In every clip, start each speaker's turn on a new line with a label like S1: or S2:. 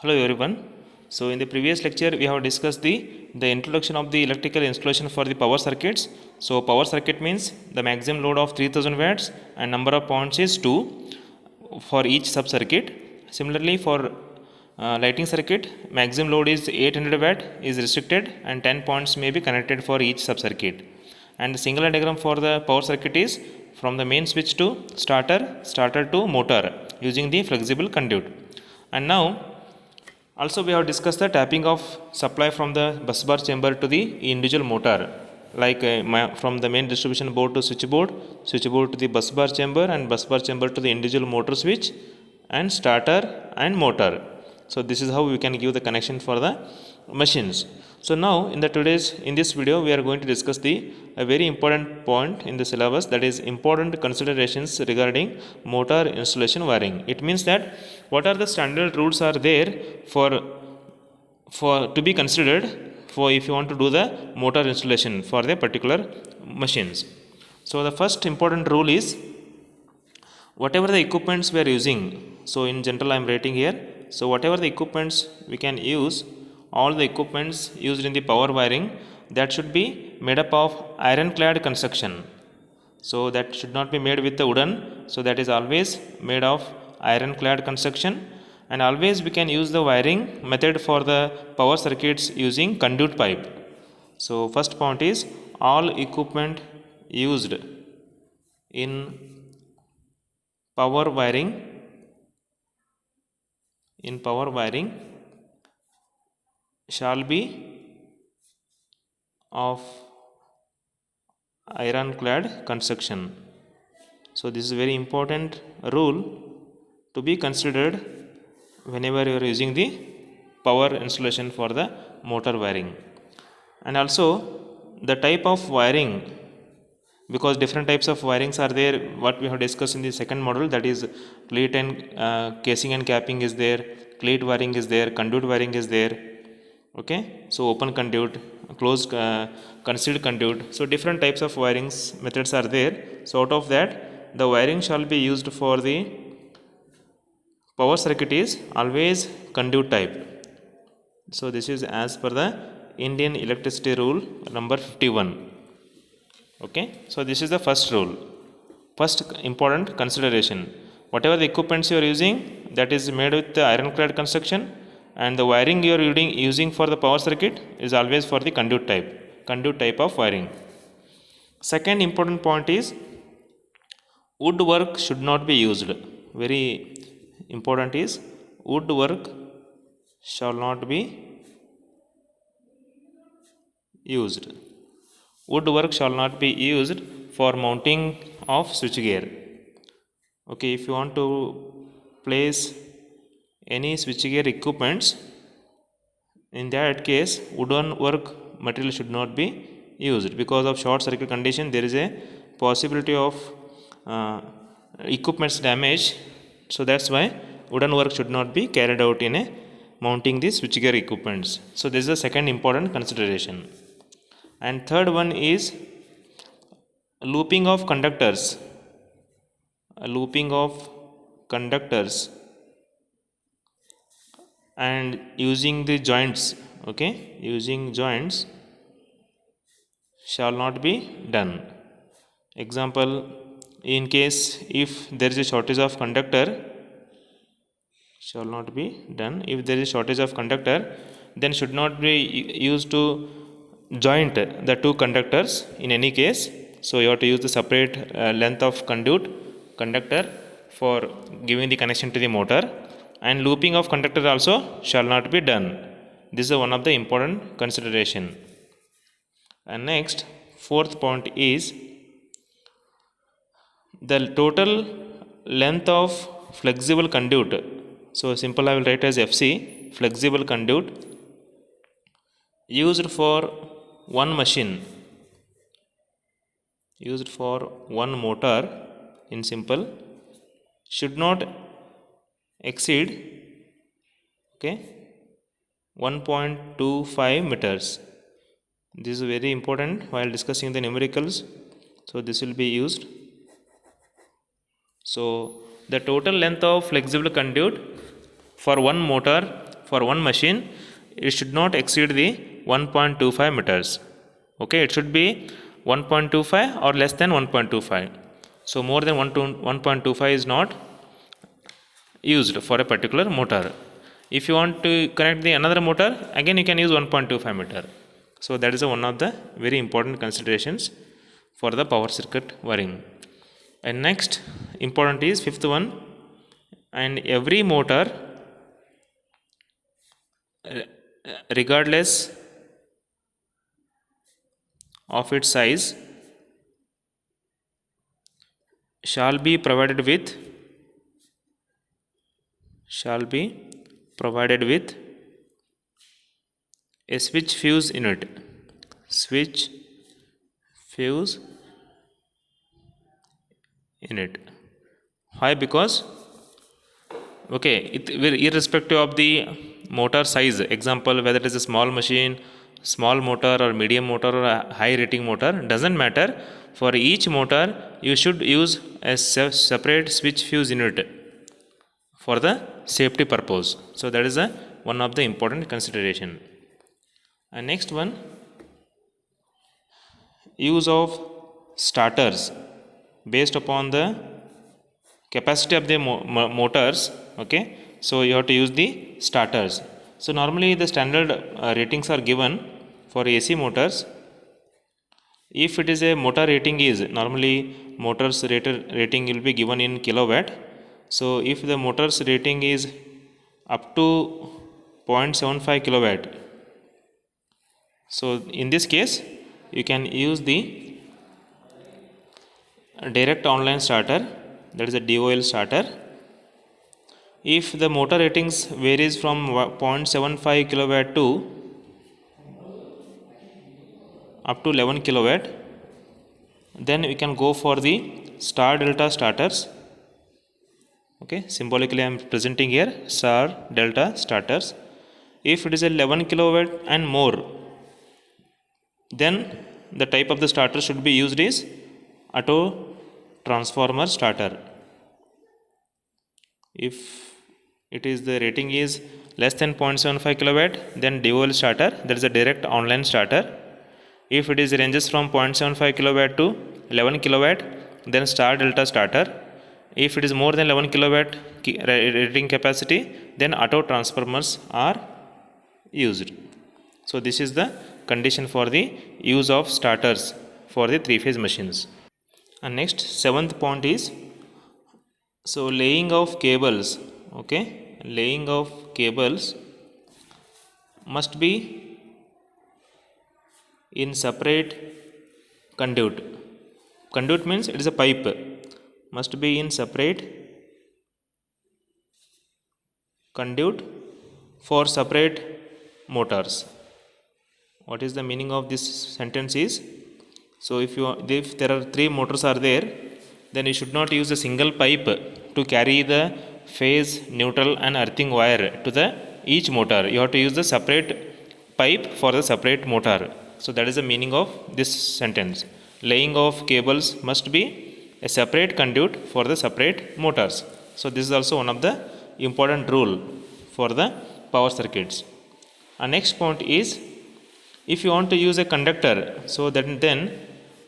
S1: Hello everyone. So in the previous lecture we have discussed the introduction of the electrical installation for the power circuits. So power circuit means the maximum load of 3000 watts and number of points is 2 for each sub circuit. Similarly for lighting circuit, maximum load is 800 watt is restricted and 10 points may be connected for each sub circuit. And the single diagram for the power circuit is from the main switch to starter to motor using the flexible conduit. And now also we have discussed the tapping of supply from the bus bar chamber to the individual motor, like from the main distribution board to switchboard to the bus bar chamber and bus bar chamber to the individual motor switch and starter and motor. So this is how we can give the connection for the machines. So now in this video we are going to discuss a very important point in the syllabus, that is important considerations regarding motor installation wiring. It means that what are the standard rules are there for to be considered for if you want to do the motor installation for the particular machines. So the first important rule is whatever the equipments we are using. So in general I am writing here. So whatever the equipments we can use, all the equipments used in the power wiring, that should be made up of ironclad construction. So that should not be made with the wooden. So that is always made of ironclad construction, and always we can use the wiring method for the power circuits using conduit pipe. So first point is all equipment used in power wiring shall be of ironclad construction. So this is a very important rule to be considered whenever you are using the power installation for the motor wiring. And also the type of wiring, because different types of wirings are there, what we have discussed in the second model, that is cleat and casing and capping is there, cleat wiring is there, conduit wiring is there. Okay, so open conduit, closed concealed conduit. So different types of wirings methods are there. So out of that, the wiring shall be used for the power circuit is always conduit type. So this is as per the Indian electricity rule number 51. Okay, so this is the first rule, first important consideration. Whatever the equipments you are using, that is made with the ironclad construction, and the wiring you are using for the power circuit is always for the conduit type of wiring. Second important point is woodwork should not be used. Very important is woodwork shall not be used. Woodwork shall not be used for mounting of switchgear. Okay, if you want to place any switchgear equipments, in that case wooden work material should not be used. Because of short circuit condition, there is a possibility of equipments damage. So that's why wooden work should not be carried out in a mounting the switchgear equipments. So this is the second important consideration. And third one is looping of conductors. Looping of conductors and using the joints. Okay, using joints shall not be done. Example, in case if there is a shortage of conductor, shall not be done. If there is shortage of conductor, then should not be used to joint the two conductors in any case. So you have to use the separate length of conductor for giving the connection to the motor, and looping of conductor also shall not be done. This is one of the important consideration. And next, fourth point is the total length of flexible conduit. So simple I will write as FC, flexible conduit, used for one machine, used for one motor, in simple, should not exceed 1.25 meters. This is very important while discussing the numericals. So this will be used. So the total length of flexible conduit for one motor for one machine, it should not exceed the 1.25 meters. Okay, it should be 1.25 or less than 1.25. So more than 1.25 is not used for a particular motor. If you want to connect the another motor, again you can use 1.25 meter. So that is one of the very important considerations for the power circuit wiring. And next important is fifth one, and every motor, regardless of its size, shall be provided with a switch fuse in it. Switch fuse in it. Why? Because okay, it will irrespective of the motor size, example whether it is a small machine, small motor or medium motor or a high rating motor, doesn't matter. For each motor you should use a separate switch fuse unit for the safety purpose. So that is one of the important consideration. And next one, use of starters based upon the capacity of the motors. Okay, so you have to use the starters. So normally the standard ratings are given for AC motors. If it is a motor rating is normally motors rating will be given in kilowatt. So if the motors rating is up to 0.75 kilowatt, so in this case you can use the direct online starter, that is a DOL starter. If the motor ratings varies from 0.75 kilowatt to up to 11 kilowatt, then we can go for the star delta starters. Okay, symbolically I am presenting here star delta starters. If it is 11 kilowatt and more, then the type of the starter should be used is auto transformer starter. If it is the rating is less than 0.75 kilowatt, then DOL starter, that is a direct online starter. If it is ranges from 0.75 kilowatt to 11 kilowatt, then star delta starter. If it is more than 11 kilowatt rating capacity, then auto transformers are used. So this is the condition for the use of starters for the three-phase machines. And next, seventh point is, so laying of cables. Okay, laying of cables must be in separate conduit. Conduit means it is a pipe, must be in separate conduit for separate motors. What is the meaning of this sentence is, so if there are three motors are there, then you should not use a single pipe to carry the phase, neutral and earthing wire to the each motor. You have to use the separate pipe for the separate motor. So that is the meaning of this sentence. Laying of cables must be a separate conduit for the separate motors. So this is also one of the important rule for the power circuits. Our next point is, if you want to use a conductor, so that then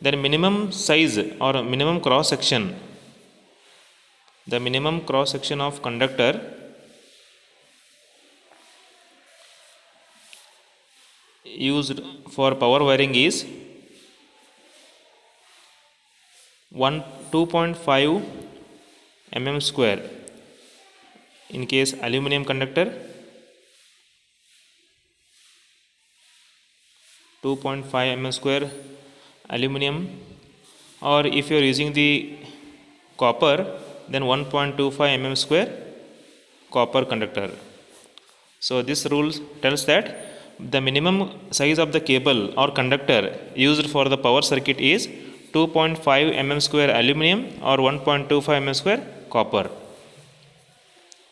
S1: the minimum size or minimum cross section, the minimum cross section of conductor used for power wiring is 2.5 mm square. In case aluminum conductor, 2.5 mm square aluminum, or if you are using the copper, then 1.25 mm square copper conductor. So this rule tells that the minimum size of the cable or conductor used for the power circuit is 2.5 mm square aluminum or 1.25 mm square copper.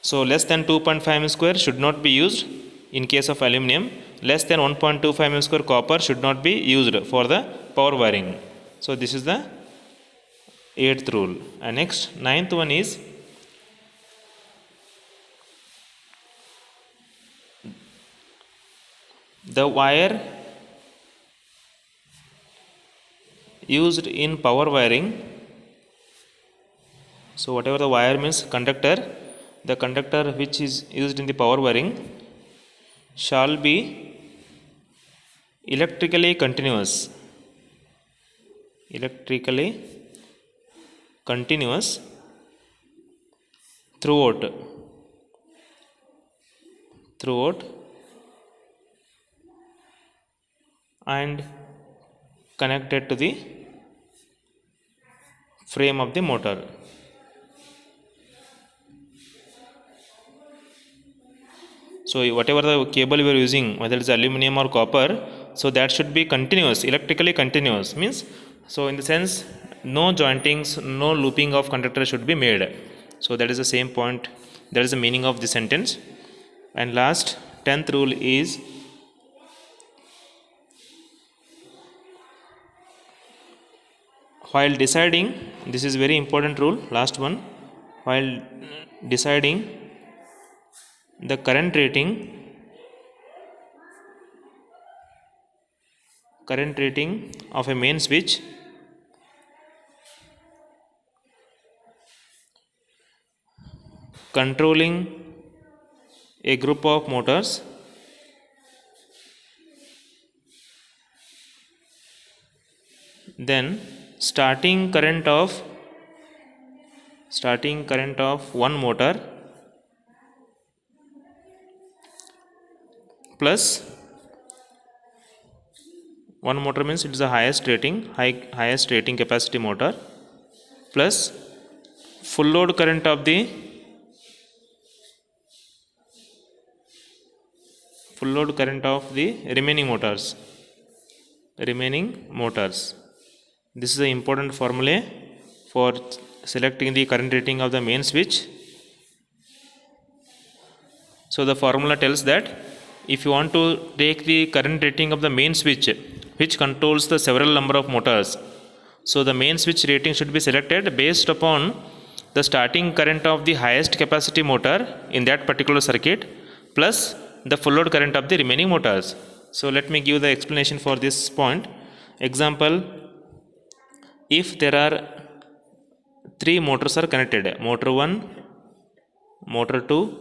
S1: So less than 2.5 mm square should not be used in case of aluminum. Less than 1.25 mm square copper should not be used for the power wiring. So this is the 8th rule. And next, 9th one is, the wire used in power wiring, so whatever the wire means conductor, the conductor which is used in the power wiring shall be electrically continuous throughout and connected to the frame of the motor. So whatever the cable we are using, whether it's aluminum or copper, so that should be continuous, electrically continuous means, so in the sense no jointings, no looping of conductor should be made. So that is the same point, that is the meaning of this sentence. And last 10th rule is while deciding, this is very important rule, last one, while deciding the current rating of a main switch, controlling a group of motors, then starting current of one motor plus one motor means it is the highest rating capacity motor, plus full load current of the remaining motors. This is the important formula for selecting the current rating of the main switch. So the formula tells that if you want to take the current rating of the main switch which controls the several number of motors, so the main switch rating should be selected based upon the starting current of the highest capacity motor in that particular circuit plus the full load current of the remaining motors. So let me give the explanation for this point. Example, if there are 3 motors are connected, motor 1, motor 2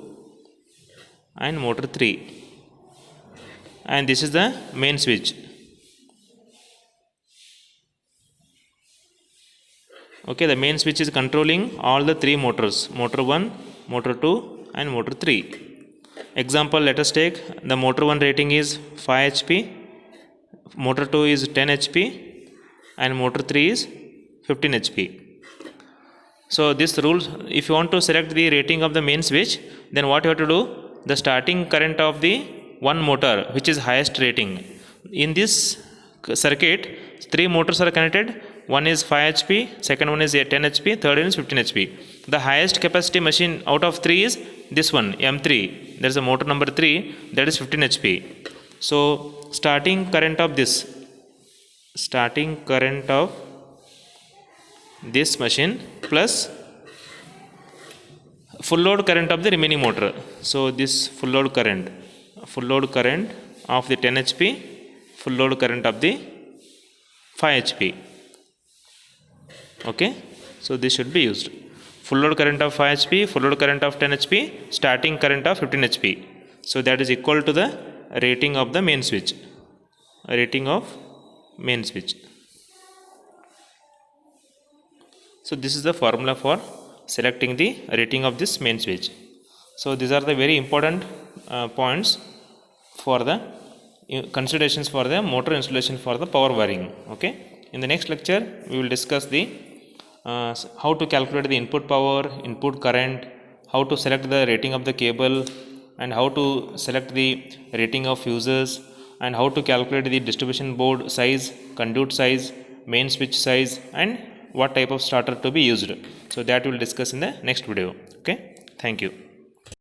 S1: and motor 3, and this is the main switch. Okay, the main switch is controlling all the 3 motors, motor 1, motor 2 and motor 3. Example, let us take the motor 1 rating is 5 HP, motor 2 is 10 HP and motor 3 is 15 HP. So this rule, if you want to select the rating of the main switch, then what you have to do, the starting current of the one motor which is highest rating. In this circuit 3 motors are connected, one is 5 HP, second one is 10 HP, third one is 15 HP. The highest capacity machine out of 3 is this one, M3, there is a motor number 3, that is 15 HP. So starting current of this machine plus full load current of the remaining motor. So this full load current of the 10 HP, full load current of the 5 HP. Okay, so this should be used. Full load current of 5 HP, full load current of 10 HP, starting current of 15 HP. So that is equal to the rating of the main switch. So this is the formula for selecting the rating of this main switch. So these are the very important points for the considerations for the motor installation for the power wiring. Okay, in the next lecture we will discuss the how to calculate the input power, input current, how to select the rating of the cable, and how to select the rating of fuses, and how to calculate the distribution board size, conduit size, main switch size, and what type of starter to be used. So that we will discuss in the next video. Okay, thank you.